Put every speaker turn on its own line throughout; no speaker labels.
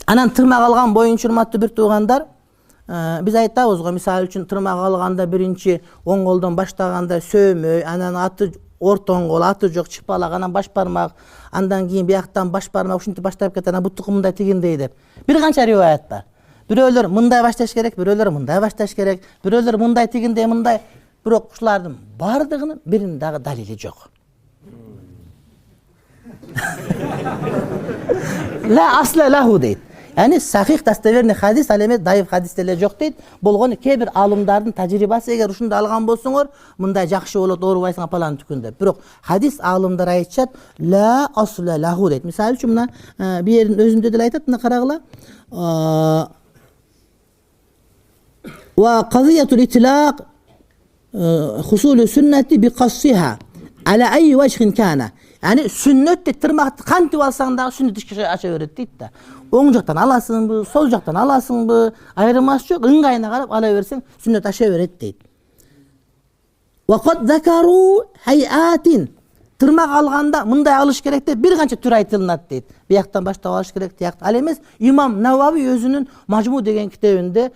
Анан тырмак алган боюнча урматтуу бир туугандар, биз айтабыз го, мисалы үчүн тырмак алганда биринчи оң колдон баштаганда сөөмөй, анан аты ортон кол, аты жок чыпалак, анан баш бармак, андан кийин бияктан баш бармак ушинтип баштап кетет, анан бутуку мындай тигиндей деп. Бир канча риваят бар. Бирөөлөр мындай башташ керек, бирөөлөр мындай башташ керек, бирөөлөр мындай тигиндей мындай. Бирок ушулардын бардыгынын биринин дагы далили жок. Ла асла лаху дейт. Yani sahih dasteverni hadis aleme dayıf hadisler yok deydi. Bolğon kebir alımdardın tajribası eger uşunda algan bolsoňor, mınday jakşı bolat, doğrubaysın apalan tükünde. Birok hadis alımдар aytşat la asla lahu deydi. Misal üçün mına bir yerin özünde de aytat, mına karagıla. Ve qadiyatul itlaq husulü sünneti bi qassiha ala ayyi vechin kana. Yani sünnet de tırmaktı kantip alsan da sünnet işkişe aşağı öğret deydi de. Oň jaktan alasın bu, sol jaktan alasın bu, ayrılması yok. Ingayına karap alaversen sünnet aşağı öğret deydi. Ve qad zakaru hayatin. Tırmak alganda mınday alış gerek de bir kança tür aytılınat deydi. Bir yaktan başta alış gerek de al emes. İmam Navavi özünün Majmu degen kitabında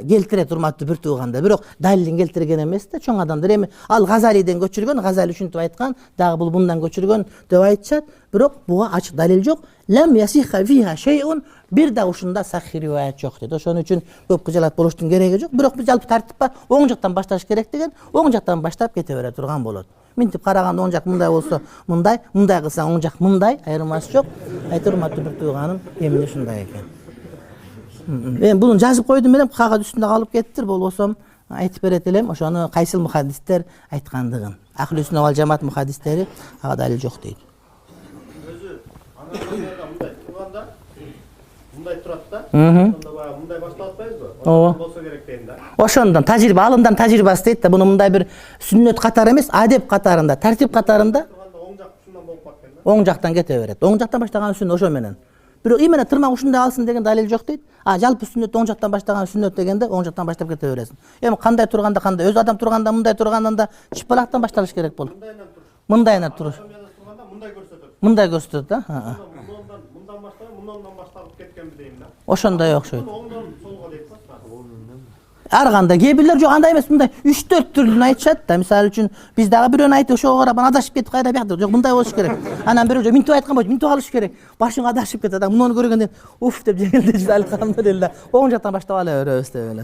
keltire turmattı bir tuğanda. Birok dalilin keltirgen emes de çoğ adamdır. Emi al Gazali'den göçürgön, Gazali üçüntü aytkan, dağı bul bundan göçürgön dep aytşat. Birok buğa açık dalil yok. Lem yasihha fiha şey'un, bir de uşunda sahih rivayet yok dedi. Oşun üçün köp kıcalat boluştun geregi yok. Birok bir jalpı tartip var. Oň jaktan başlaş gerek degen, oň jaktan başlap ketebere turgan bolot. Mintip karaganda oň jak mınday bolsa mınday, mınday kılsaň oň jak mınday, ayrılması yok. Aytır urmatly bir tuğanım emine şunday eken. Ben bunu жазып koydum benim, kağıt üstünde kalıp kettir, bolbosam aytip beretelem, oşonu kaysyl muhaddisler aytkandygyn. Ahli sünnet wal jamaat muhaddisleri aga dalil jok deydi.
Özü ana mınday turganda mınday turat da, onda bayağı mınday başlatpayız mı? Bolsa gerek deyin da.
Oşondan tajriba, alımdan tajribası deydi de bunu mınday bir sünnet katar emes, adep katarında, tertip katarında
Oň jak şundan bolup bakkan da.
oň jaktan keteberet. Oň jaktan başlagan sünnet oşo menen. Birok imene tırmak uşunda alsın degen dalil jok deydi. Jalpy sünnet oň jaktan başlagan sünnet degende oň jaktan başlap keteberesin. Emi kanday turganda kanday, öz adam turganda mınday turgandan çıpalaktan başlanış gerek bolur. Mındayna turur.
Mınday görsetir.
Mınday gösterdi da.
Mundan başlayıp, mundan başlayıp ketken bir deyim da.
Oşonda yok şöyle.
Oňdan solga deyip bas.
Arganda gebirler jok, anda emes, mınday 3-4 türlüni aytşat da. Misal üçün biz dağı biröni aytı, oşo garaban adaşıp ketip kayra biyakdır. Jok, mınday boluş gerek. Anan biri mintip aytkan boyunca mintip alış gerek. Başın adaşıp ketip adam, bunu görgende uf dep jengilde alhamdulillah. Oň jaktan başlap alaverебиz de öyle.